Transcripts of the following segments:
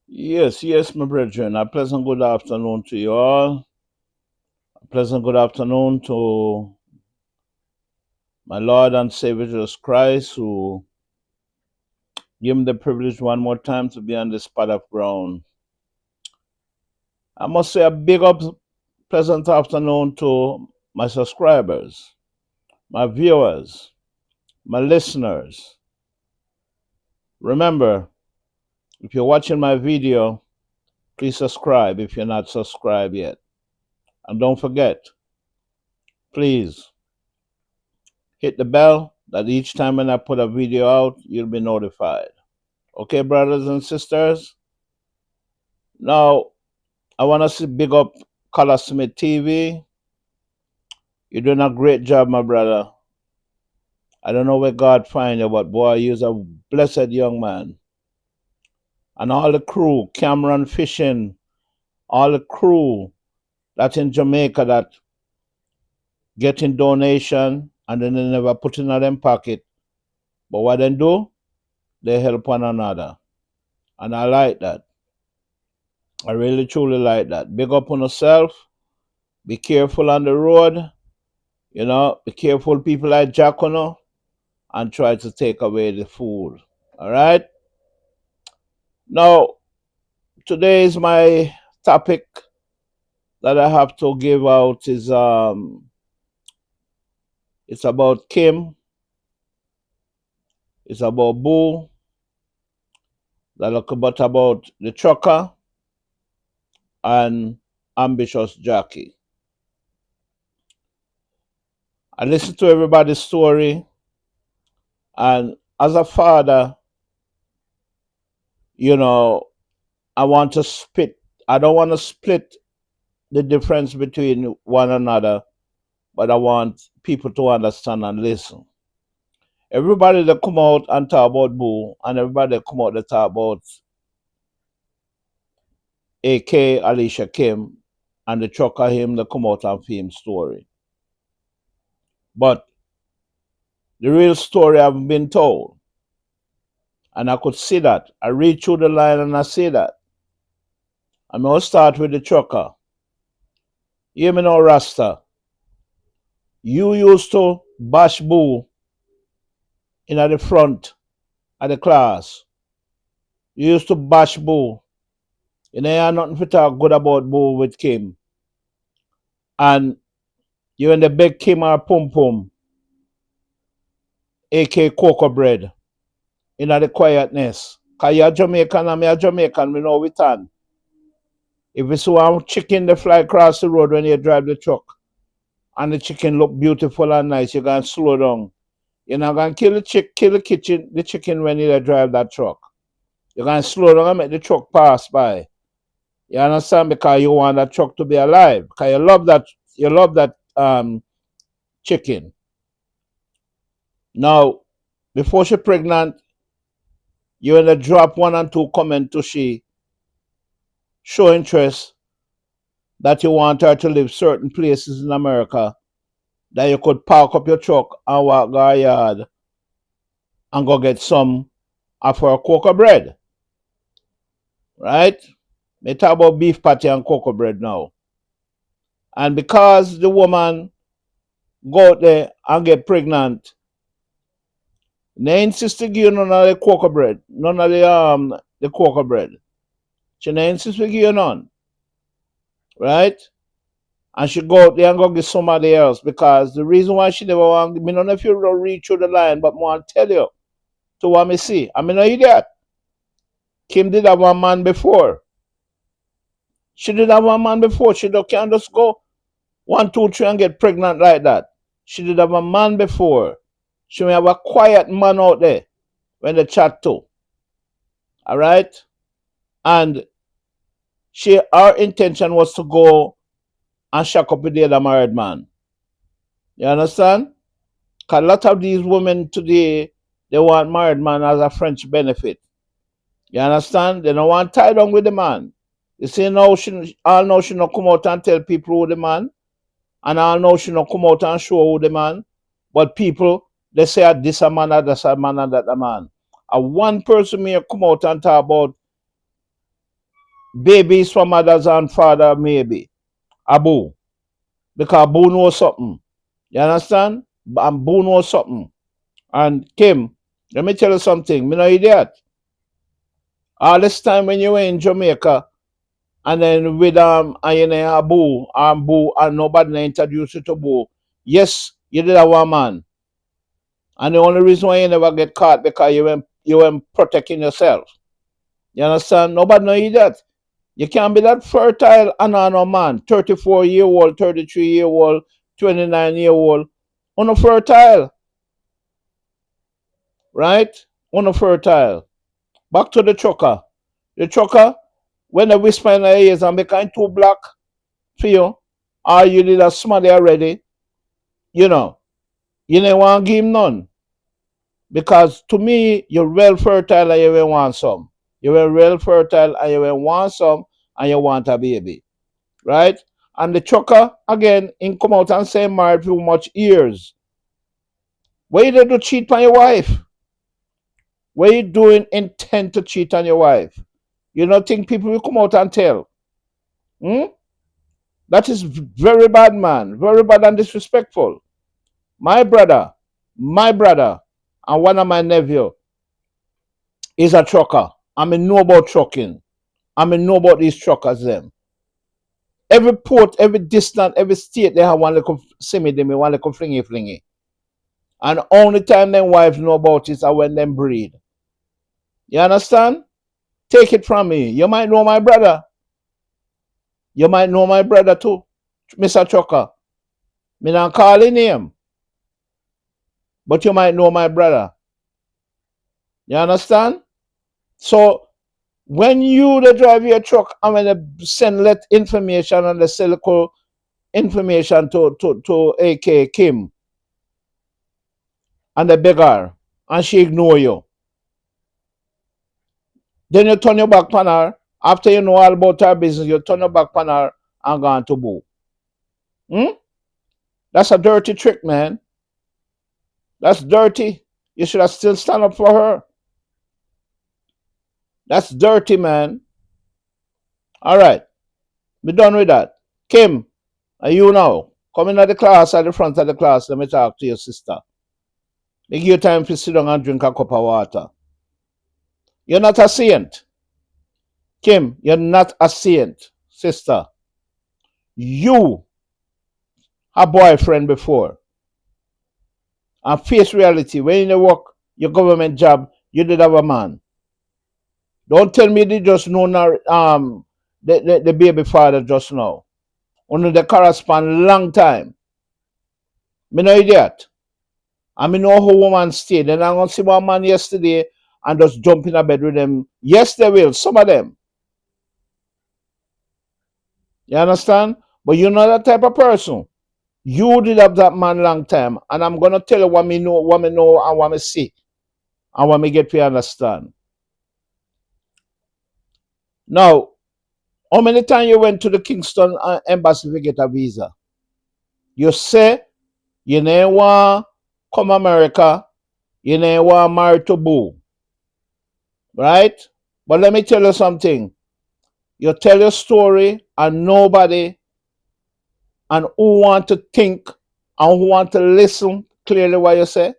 Yes, yes, my brethren. A pleasant good afternoon to you all. A pleasant good afternoon to my Lord and Savior Jesus Christ, who gave me the privilege one more time to be on this spot of ground. I must say a big up, pleasant afternoon to my subscribers, my viewers, my listeners. Remember, if you're watching my video, please subscribe if you're not subscribed yet. And don't forget, please hit the bell that each time when I put a video out, you'll be notified. Okay, brothers and sisters? Now, I want to see big up Color Smith TV. You're doing a great job, my brother. I don't know where God find you, but boy, you're a blessed young man. And all the crew, Cameron Fishing, all the crew that's in Jamaica that getting donation and then they never put in them pocket. But what they do, they help one another. And I like that. I really truly like that. Big up on yourself. Be careful on the road. Be careful people like Jacono and try to take away the food. All right. Now, today is my topic that I have to give out is it's about Kim, it's about Boo, that look about the trucker and ambitious Jackie. I listen to everybody's story, and as a father, you know, I want to split. I don't want to split the difference between one another, but I want people to understand and listen. Everybody that come out and talk about Boo, and everybody that come out to talk about AK Alicia Kim, and the trucker him that come out and film story. But the real story haven't been told. And I could see that. I read through the line and I see that. I'm going to start with the trucker. Hear me now, Rasta. You used to bash Boo in at the front of the class. You used to bash Boo. You know, you have nothing to talk good about Boo with Kim. And you in the big Kim or Pum Pum, aka Cocoa Bread, in the quietness. Because you're Jamaican and me a Jamaican, we know we turn. If you see one chicken they fly across the road when you drive the truck, and the chicken look beautiful and nice, you're going to slow down. You're not going to kill the chicken when you drive that truck. You're going to slow down and make the truck pass by. You understand? Because you want that truck to be alive. Because you love that chicken. Now, before she pregnant, you want to drop one and two comment to she show interest that you want her to live certain places in America, that you could park up your truck and walk go her yard and go get some of her cocoa bread. Right? They talk about beef patty and cocoa bread now. And because the woman go out there and get pregnant, they insist to give you none of the cocoa bread, none of the cocoa bread. She they insist to give you none, right? And she go out there and go get somebody else because the reason why she never want, me don't know if you read through the line, but I want to tell you to what me see. I mean, no idiot. Kim did have one man before. She did have one man before. She don't can't just go 1, 2, 3 and get pregnant like that. She did have a man before. She may have a quiet man out there when they chat to. All right? And her intention was to go and shack up with the other married man. You understand? Because a lot of these women today, they want married man as a French benefit. You understand? They don't want tie down with the man. You see now all know she not come out and tell people who the man. And all know she not come out and show who the man. But people, they say this a man, that's a man, and that a man. And one person may come out and talk about babies from mothers and father, maybe. Abu. Because Abu knows something. You understand? And Abu knows something. And Kim, let me tell you something. Me no idiot. All this time when you were in Jamaica, and then with and you know Boo and nobody introduced you to Boo. Yes, you did have one man. And the only reason why you never get caught because you weren't protecting yourself. You understand? Nobody know you that. You can't be that fertile and no man, 34-year-old, 33-year-old, 29-year-old, fertile, right? Fertile. Back to the trucker. The trucker, when they whisper in their ears and become too black for you, or you did a smother already, you know, you don't want to give him none. Because to me, you're well fertile and you will want some. You were real fertile and you will want some and you want a baby. Right? And the trucker, again, in come out and say married for much years. What you did to cheat on your wife? What you doing intent to cheat on your wife? You don't think people will come out and tell? Hmm? That is very bad, man. Very bad and disrespectful. My brother, and one of my nephew is a trucker. I mean, know about trucking. I mean, know about these truckers them. Every port, every distance, every state, they have one little semi them, one little flingy. And only time them wives know about it are when them breed. You understand? Take it from me. You might know my brother. You might know my brother too, Mr. Trucker. Me not calling him, but you might know my brother. You understand? So when you the drive your truck and when they send let information and they sell information to AK Kim and they beg her and she ignore you. Then you turn your back on her. After you know all about her business, you turn your back on her and go on to Boo. Hmm? That's a dirty trick, man. That's dirty. You should have still stand up for her. That's dirty, man. All right. Be done with that. Kim, are you now? Come in at the class, at the front of the class. Let me talk to your sister. Make you time to sit down and drink a cup of water. You're not a saint. Kim, you're not a saint, sister. You had boyfriend before. And face reality. When you work your government job, you did have a man. Don't tell me they just know now the baby father just now. Only they correspond long time. Me no idiot. I mean know how woman stay. Then I'm gonna see one man yesterday and just jump in a bed with them. Yes, they will, some of them. You understand? But you're not that type of person. You did have that man long time. And I'm gonna tell you what me know, and what me see. And what me get to understand. Now, how many times you went to the Kingston embassy to get a visa? You say you never want come America, you never want marry to Boo, right? But let me tell you something. You tell your story and nobody and who want to think and who want to listen clearly what you say.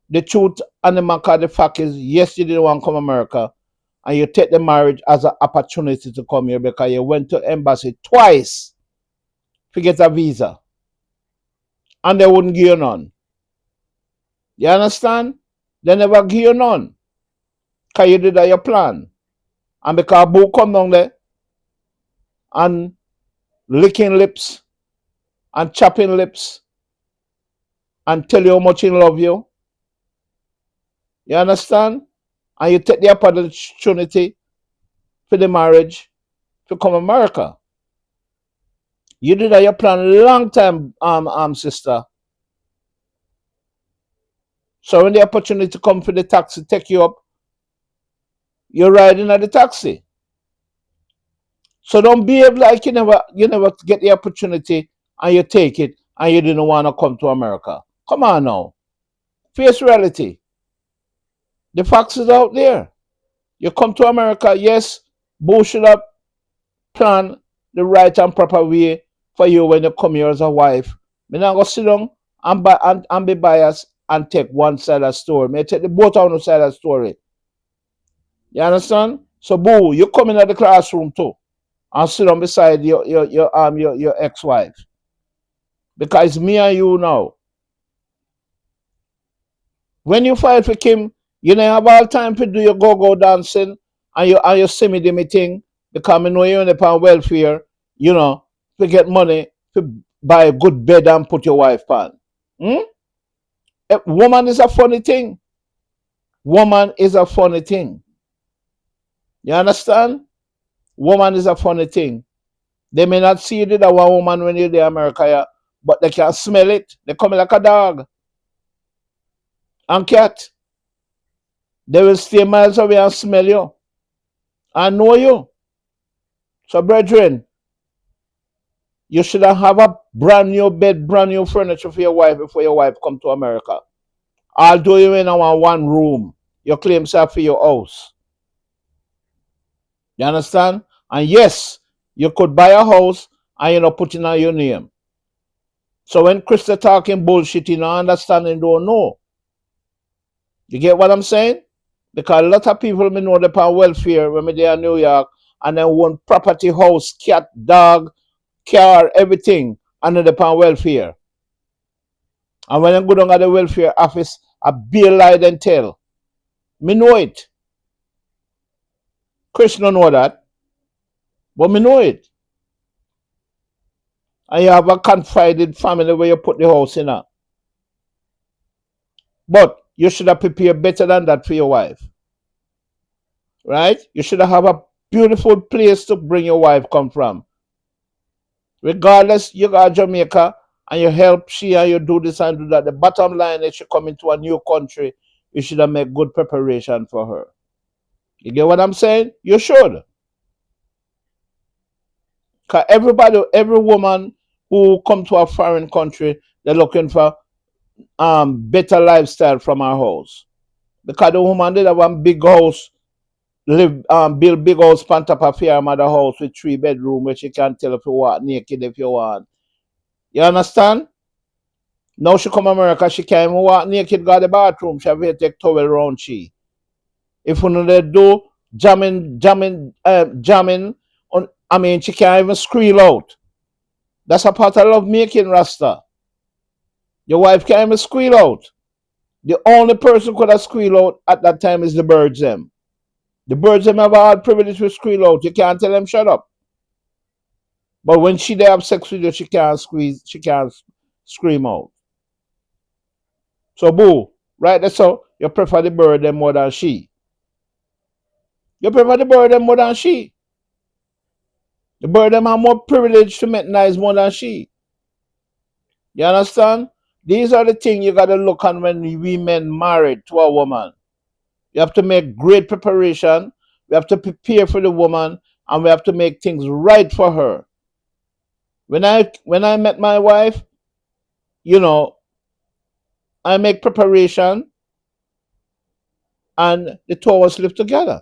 The truth and the matter of the fact is, yes, you didn't want to come America, and you take the marriage as an opportunity to come here because you went to embassy twice to get a visa, and they wouldn't give you none. You understand? They never give you none because you did that your plan, and because Boo come down there and licking lips and chopping lips and tell you how much he love you. You understand? And you take the opportunity for the marriage to come America. You did that your plan long time, sister. So when the opportunity come for the taxi take you up, you're riding at the taxi. So don't behave like you never get the opportunity and you take it and you didn't want to come to America. Come on now. Face reality. The facts is out there. You come to America, yes, Boo should have planned the right and proper way for you when you come here as a wife. Me not go sit down and be biased and take one side of the story. Me take the both on the side of the story. You understand? So boo, you come in at the classroom too and sit down beside your ex-wife. Because it's me and you now. When you fight for Kim, you don't have all time to do your go-go dancing and you see me do me thing because I know you're on the welfare, to get money to buy a good bed and put your wife on. Hmm? Woman is a funny thing. Woman is a funny thing. You understand? Woman is a funny thing. They may not see you did a one woman when you're in America, yeah, but they can smell it. They come like a dog and cat. They will stay miles away and smell you and know you. So, brethren, you should have a brand new bed, brand new furniture for your wife before your wife come to America. Although you in our one room, you claim yourself for your house. You understand? And yes, you could buy a house and put in your name. So when Krista talking bullshit, you don't understand and don't know. You get what I'm saying? Because a lot of people may know they're on welfare when they're in New York and they own property, house, cat, dog, car, everything, and they're on welfare. And when I go down at the welfare office, I be lie and tell. Me know it. Chris don't know that, but me know it. And you have a confided family where you put the house in. But you should have prepared better than that for your wife. Right? You should have a beautiful place to bring your wife come from. Regardless, you got Jamaica and you help she and you do this and do that. The bottom line is she come into a new country, you should have made good preparation for her. You get what I'm saying? You should. Because every woman who come to a foreign country, they're looking for better lifestyle from our house. Because the woman did have one big house, build big house on top of her mother house with 3 bedroom where she can tell if you want naked if you want. You understand? Now she come America, she can't even walk naked, go to the bathroom. She have to take towel around she. If you know they do jamming on, she can't even squeal out. That's a part of love making, Rasta. Your wife can't even squeal out. The only person could have squeal out at that time is the birds them. The birds them have a hard privilege to squeal out. You can't tell them shut up. But when they have sex with you, she can't scream out. So boo, right there, so you prefer the bird them more than she. You prefer the bird them more than she. The bird them have more privilege to make nice more than she. You understand? These are the things you gotta look on when we men married to a woman. You have to make great preparation. We have to prepare for the woman, and we have to make things right for her. When I met my wife, I make preparation, and the two of us live together.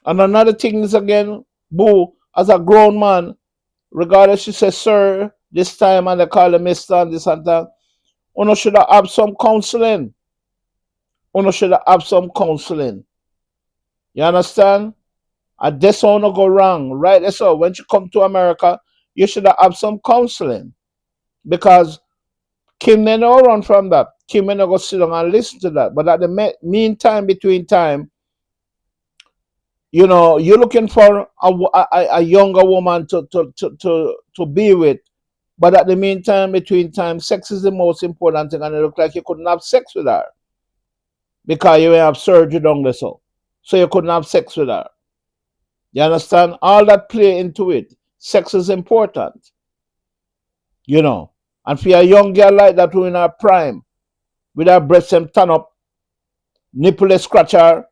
And another thing is again, boo, as a grown man, regardless she says sir this time and they call him Mister and this and that, you should have some counseling. You should have some counseling. You understand? And this one go wrong, right? So when you come to America, you should have some counseling. Because Kim may not run from that. Kim may not go sit down and listen to that. But at the meantime, between time, you're looking for a younger woman to be with. But at the meantime, between time, sex is the most important thing. And it looks like you couldn't have sex with her. Because you have surgery down there. So you couldn't have sex with her. You understand? All that play into it. Sex is important. And for a young girl like that who in her prime, with her breasts them turn up, nipple scratch her,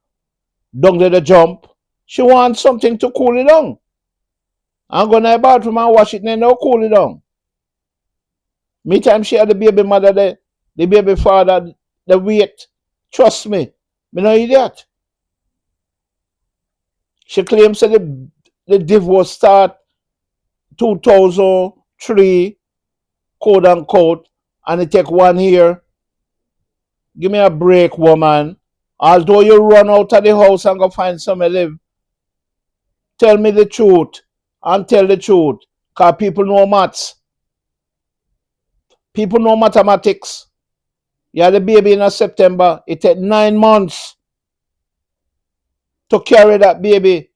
down to the jump, she wants something to cool it down. I'm going to the bathroom and wash it and now cool it down. Meantime she had the baby mother there, the baby father, the wait. Trust me, me no idiot. She claims that the divorce start 2003, quote unquote, and it take 1 year. Give me a break, woman. Although you run out of the house and go find somewhere live, tell me the truth and tell the truth. Because people know maths. People know mathematics. You had the baby in September. It take 9 months to carry that baby.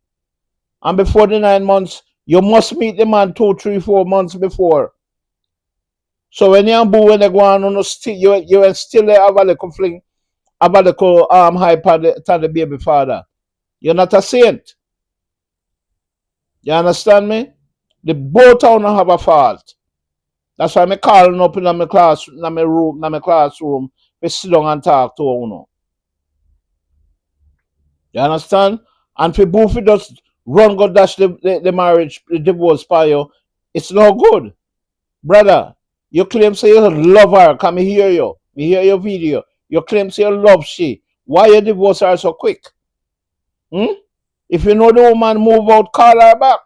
And before the 9 months, you must meet the man 2, 3, 4 months before. So when you and boo when they go on, you still have a little fling, have a little hype on the baby father. You're not a saint. You understand me? The both of them have a fault. That's why I'm calling up in my class, in my classroom, we sit down and talk to you. You understand? And for both of us run go dash the marriage, the divorce by you, it's no good. Brother, you claim say you love her, come hear you. Me hear your video. You claim say you love she. Why you divorce her so quick? Hmm? If you know the woman move out, call her back.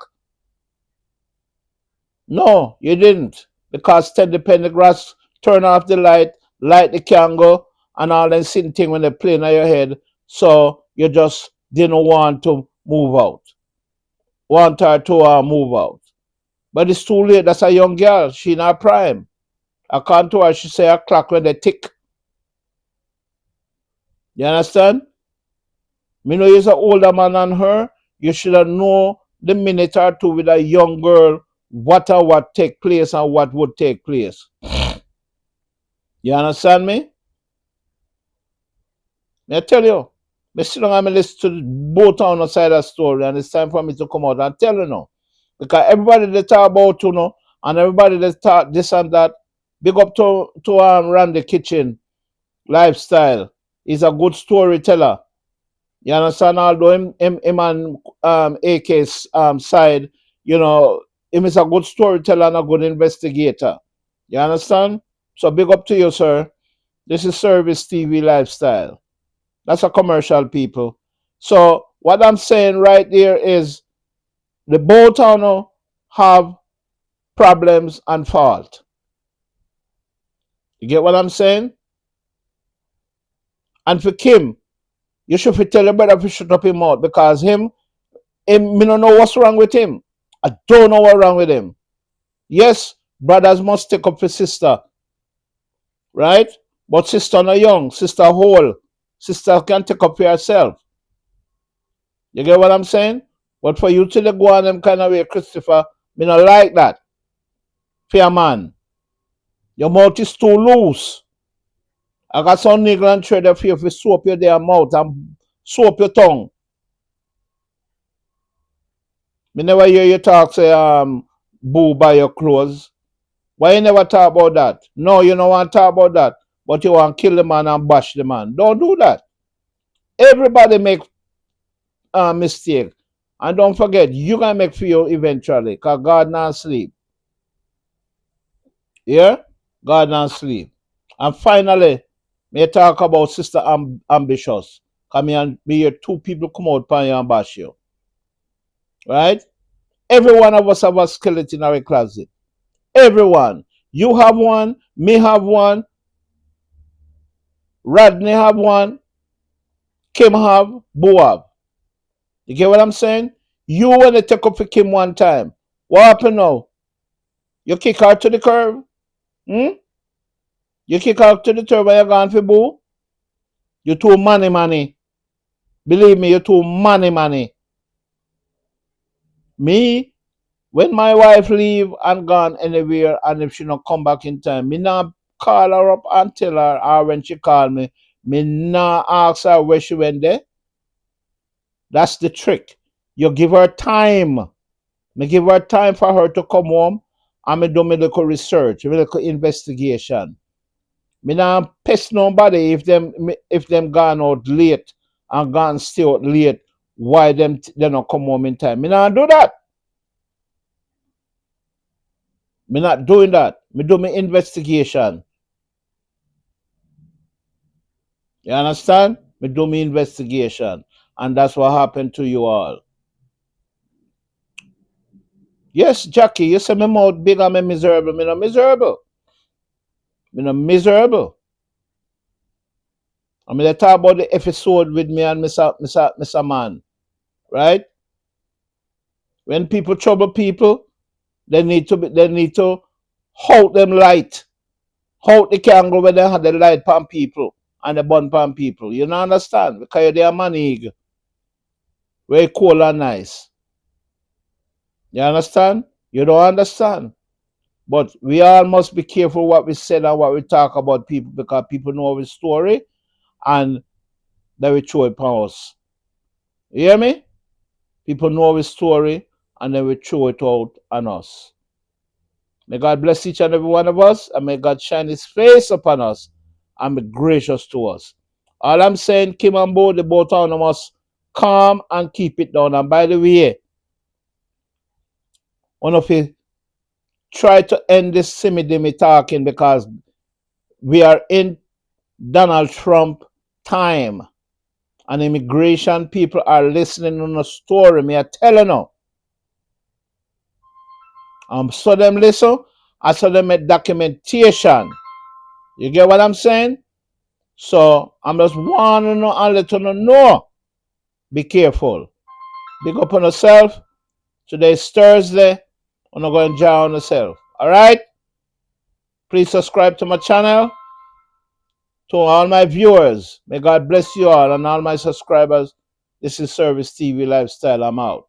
No, you didn't. Because Teddy Pendergrass turn off the light the candle, and all them sitting thing when they playing on your head. So you just didn't want to move out. Want her to move out. But it's too late. That's a young girl. She in her prime. According to her, she say her clock when they tick. You understand? Me know you're an older man than her. You should have known the minute or two with a young girl what take place and what would take place. You understand me? I tell you, me sit down and me listen to both on the side of the story, and it's time for me to come out and tell you now. Because everybody they talk about you know, and everybody they talk this and that. Big up to Randy Kitchen lifestyle. He's a good storyteller. You understand? Although him and AK's side, you know, him is a good storyteller and a good investigator. You understand? So big up to you, sir. This is Service TV Lifestyle. That's a commercial, people. So what I'm saying right there is the both of them have problems and fault. You get what I'm saying? And for Kim, you should tell your brother to shut up his mouth because me don't know what's wrong with him. I don't know what's wrong with him. Yes, brothers must take up for sister, right? But sister not young, sister whole. Sister can take up for herself. You get what I'm saying? But for you to go on them kind of way, Christopher, me not like that. Fair man. Your mouth is too loose. I got some nigga and trade for you if you soap your damn mouth and soap your tongue. Me never hear you talk say boo buy your clothes. Why you never talk about that? No, you don't want to talk about that. But you want to kill the man and bash the man. Don't do that. Everybody make a mistake. And don't forget, you gonna make for you eventually. Because God not sleep. Yeah? God not sleep. And finally, may talk about Sister Ambitious. Come here and me hear two people come out pan you and bash you. Right? Every one of us have a skeleton in our closet. Everyone. You have one, me have one, Rodney have one, Kim have, Boo have. You get what I'm saying? You want to take up for Kim one time. What happened now? You kick her to the curb? Hmm? You kick her to the curb when you're gone for Boo? You too money. Believe me, you too money. Me, when my wife leave and gone anywhere and if she not come back in time, me not call her up and tell her or when she call me not ask her where she went there. That's the trick. You give her time. Me give her time for her to come home and me do me little research, me little investigation. Me not pest nobody if them gone out late and gone stay out late. Why they not come home in time? Me not do that. Me not doing that. Me do me investigation. You understand? Me do me investigation. And that's what happened to you all. Yes, Jackie, you say me mouth big and me miserable. Me no miserable. Me no miserable. I mean, they talk about the episode with me and Mr. Man, right? When people trouble people, they need to hold them light. Hold the candle when they have the light pan people and the bun pan people. You don't understand? Because you're their money, very cool and nice. You understand? You don't understand. But we all must be careful what we say and what we talk about people because people know our story and they will throw it upon us. You hear me? People know our story and they will throw it out on us. May God bless each and every one of us and may God shine his face upon us and be gracious to us. All I'm saying, Kim and Bo, the both of them must calm and keep it down. And by the way, one of you try to end this simmy talking because we are in Donald Trump time and immigration people are listening on a story. Me I telling you. So them listen, I saw them make documentation. You get what I'm saying? So I'm just warning you and let you know. Be careful. Big up on yourself. Today's Thursday. I'm not going to enjoy on yourself. Alright? Please subscribe to my channel. To all my viewers, may God bless you all and all my subscribers. This is Service TV Lifestyle. I'm out.